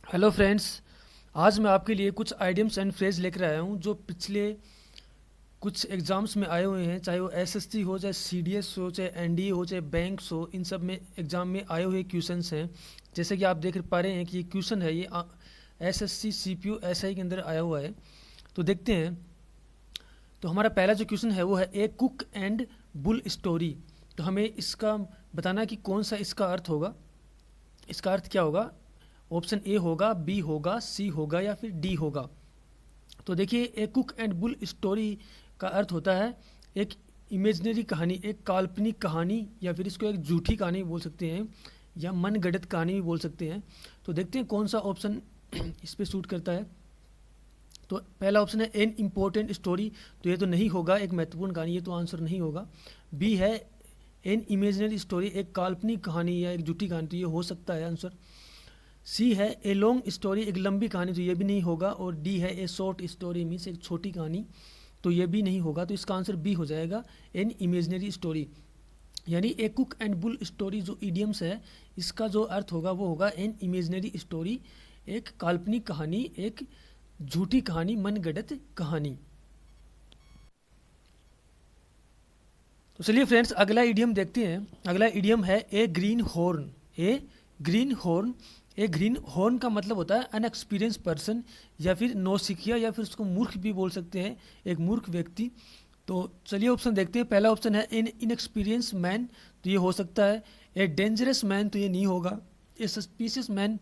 Hello friends. आज मैं आपके लिए कुछ आइडियम्स एंड फ्रेज लेकर आया हूँ जो पिछले कुछ एग्ज़ाम्स में आए हुए हैं, चाहे वो एसएससी हो, चाहे सीडीएस हो, चाहे एनडीए हो, चाहे बैंक्स हो। इन सब में एग्ज़ाम में आए हुए क्वेश्चंस हैं। जैसे कि आप देख पा रहे हैं कि ये क्वेश्चन है, ये एसएससी सीपीयू एसआई के अंदर आया हुआ है। तो देखते हैं। तो हमारा पहला जो क्वेश्चन है वो है ए कुक एंड बुल स्टोरी। तो हमें इसका बताना है कि कौन सा इसका अर्थ होगा। इसका अर्थ क्या होगा? ऑप्शन ए होगा, बी होगा, सी होगा या फिर डी होगा। तो देखिए, ए कुक एंड बुल स्टोरी का अर्थ होता है एक इमेजिनरी कहानी, एक काल्पनिक कहानी, या फिर इसको एक झूठी कहानी बोल सकते हैं, या मनगढ़ंत कहानी भी बोल सकते हैं। तो देखते हैं कौन सा ऑप्शन इस पे सूट करता है। तो पहला ऑप्शन है एन इम्पोर्टेंट स्टोरी। तो ये तो नहीं होगा, एक महत्वपूर्ण कहानी, ये तो आंसर नहीं होगा। बी है एन इमेजिनरी स्टोरी, एक काल्पनिक कहानी या एक झूठी कहानी, तो ये हो सकता है आंसर। सी है ए लॉन्ग स्टोरी, एक लंबी कहानी, तो ये भी नहीं होगा। और डी है ए शॉर्ट स्टोरी, मीन्स एक छोटी कहानी, तो ये भी नहीं होगा। तो इसका आंसर बी हो जाएगा, एन इमेजिनरी स्टोरी। यानी ए कुक एंड बुल स्टोरी जो इडियम्स है, इसका जो अर्थ होगा वो होगा एन इमेजिनरी स्टोरी, एक काल्पनिक कहानी, एक झूठी कहानी, मनगढ़ंत कहानी। तो चलिए फ्रेंड्स, अगला इडियम देखते हैं। अगला इडियम है ए ग्रीन हॉर्न। ए ग्रीन हॉर्न। ए ग्रीन हॉर्न का मतलब होता है अनएक्सपीरियंस पर्सन, या फिर नौसिखिया, या फिर उसको मूर्ख भी बोल सकते हैं, एक मूर्ख व्यक्ति। तो चलिए ऑप्शन देखते हैं। पहला ऑप्शन है इन इनएक्सपीरियंस मैन, तो ये हो सकता है। ए डेंजरस मैन, तो ये नहीं होगा। ए सस्पिशियस मैन,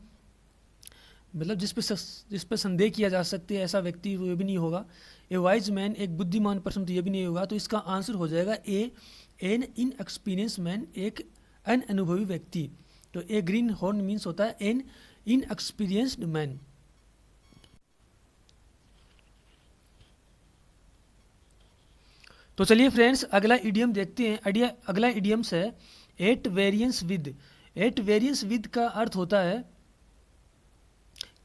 मतलब जिस पे संदेह किया जा सकते है ऐसा व्यक्ति, वो ये भी नहीं होगा। ए वाइज मैन, एक बुद्धिमान पर्सन, तो ये भी नहीं होगा। तो इसका आंसर हो जाएगा A N in experience man, एक अनअनुभवी व्यक्ति। तो ए ग्रीन हॉर्न मीन्स होता है एन इन एक्सपीरियंस्ड मैन। तो चलिए फ्रेंड्स, अगला इडियम देखते हैं। अगला इडियम्स है at variance with. At variance with का अर्थ होता है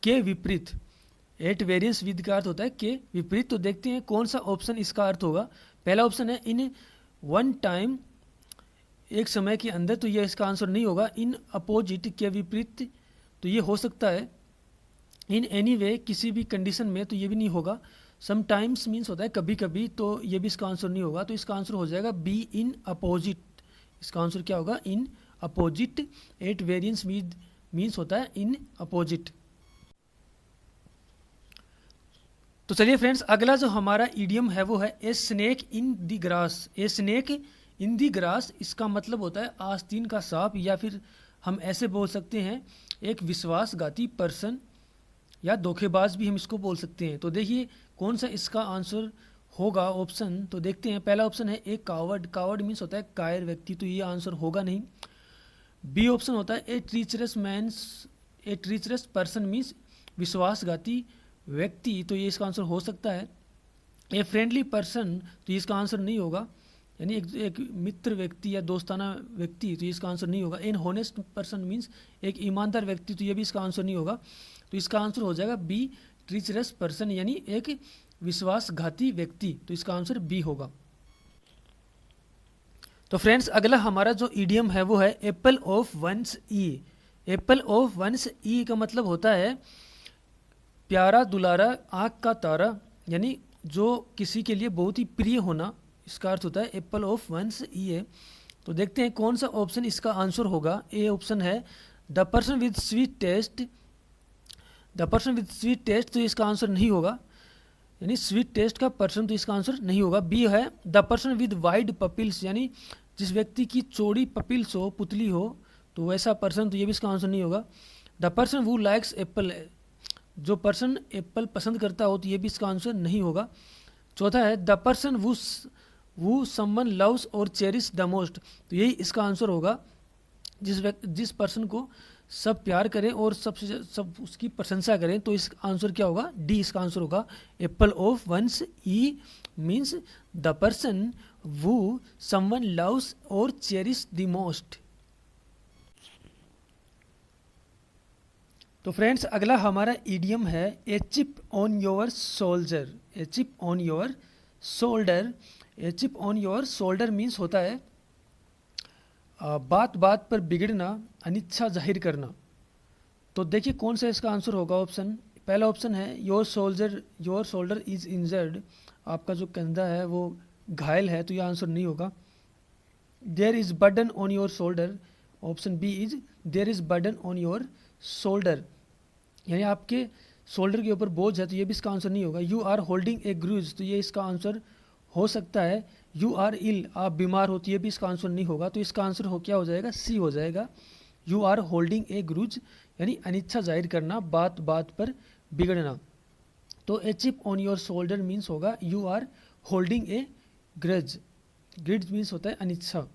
के विपरीत। एट वेरियंस विद का अर्थ होता है के विपरीत। तो देखते हैं कौन सा ऑप्शन इसका अर्थ होगा। पहला ऑप्शन है इन वन टाइम, एक समय के अंदर, तो ये इसका आंसर नहीं होगा। इन अपोजिट, के विपरीत, तो ये हो सकता है। इन एनी वे, किसी भी कंडीशन में, तो ये भी नहीं होगा। समटाइम्स मीन्स होता है कभी कभी, तो ये भी इसका आंसर नहीं होगा। तो इसका आंसर हो जाएगा बी इन अपोजिट। इसका आंसर क्या होगा? In opposite. At variance with means होता है इन अपोजिट। तो चलिए फ्रेंड्स, अगला जो हमारा इडियम है वो है a snake in the grass. A snake in the grass, इसका मतलब होता है आस्तीन का सांप, या फिर हम ऐसे बोल सकते हैं एक विश्वासघाती पर्सन, या धोखेबाज भी हम इसको बोल सकते हैं। तो देखिए कौन सा इसका आंसर होगा ऑप्शन। तो देखते हैं। पहला ऑप्शन है ए कावर्ड। कावर्ड मीन्स होता है कायर व्यक्ति, तो ये आंसर होगा नहीं। बी ऑप्शन होता है ए ट्रीचरस मैंस। ए ट्रीचरस पर्सन मीन्स विश्वासघाती व्यक्ति, तो ये इसका आंसर हो सकता है। ए फ्रेंडली पर्सन, तो ये इसका आंसर नहीं होगा, यानी एक मित्र व्यक्ति या दोस्ताना व्यक्ति, तो ये इसका आंसर नहीं होगा। एन होनेस्ट पर्सन मीन्स एक ईमानदार व्यक्ति, तो ये भी इसका आंसर नहीं होगा। तो इसका आंसर हो जाएगा बी ट्रीचरस पर्सन, यानी एक विश्वासघाती व्यक्ति, तो इसका आंसर बी होगा। तो फ्रेंड्स, अगला हमारा जो इडियम है वो है apple of one's eye. Apple of one's eye का मतलब होता है प्यारा दुलारा, आँख का तारा, यानी जो किसी के लिए बहुत ही प्रिय होना, इसका अर्थ होता है एप्पल ऑफ वंस ई है। तो देखते हैं कौन सा ऑप्शन इसका आंसर होगा। ए ऑप्शन है the person with sweet taste. The person with sweet taste, तो इसका आंसर नहीं होगा, यानी स्वीट टेस्ट का पर्सन, तो इसका आंसर नहीं होगा। बी है द पर्सन विद वाइड पपिल्स, यानी जिस व्यक्ति की चौड़ी पपिल्स हो, पुतली हो, तो वैसा पर्सन, तो ये भी इसका आंसर नहीं होगा। The person who likes apple, जो पर्सन एप्पल पसंद करता हो, तो ये भी इसका आंसर नहीं होगा। चौथा है the person who someone loves और चेरिश द मोस्ट, तो यही इसका आंसर होगा। जिस पर्सन को सब प्यार करें और सब उसकी प्रशंसा करें, तो इस आंसर क्या होगा? डी इसका आंसर होगा। Apple of one's eye means the person who someone loves और चेरिश द मोस्ट। तो फ्रेंड्स, अगला हमारा इडियम है a chip on your soldier. A chip on your shoulder. A chip on your shoulder means होता है बात बात पर बिगड़ना, अनिच्छा जाहिर करना। तो देखिए कौन सा इसका आंसर होगा ऑप्शन। पहला ऑप्शन है योर शोल्डर इज इंजर्ड, आपका जो कंधा है वो घायल है, तो यह आंसर नहीं होगा। There is burden on your shoulder, option B is there is burden on your shoulder, यानी आपके शोल्डर के ऊपर बोझ है, तो ये भी इसका आंसर नहीं होगा। यू आर होल्डिंग ए ग्रूज, तो ये इसका आंसर हो सकता है। यू आर इल, आप बीमार होती है, भी इसका आंसर नहीं होगा। तो इसका आंसर हो क्या हो जाएगा, सी हो जाएगा। You are holding a grudge यानी अनिच्छा जाहिर करना, बात बात पर बिगड़ना। तो a chip on your shoulder means होगा you are holding a grudge. Grudge means होता है अनिच्छा।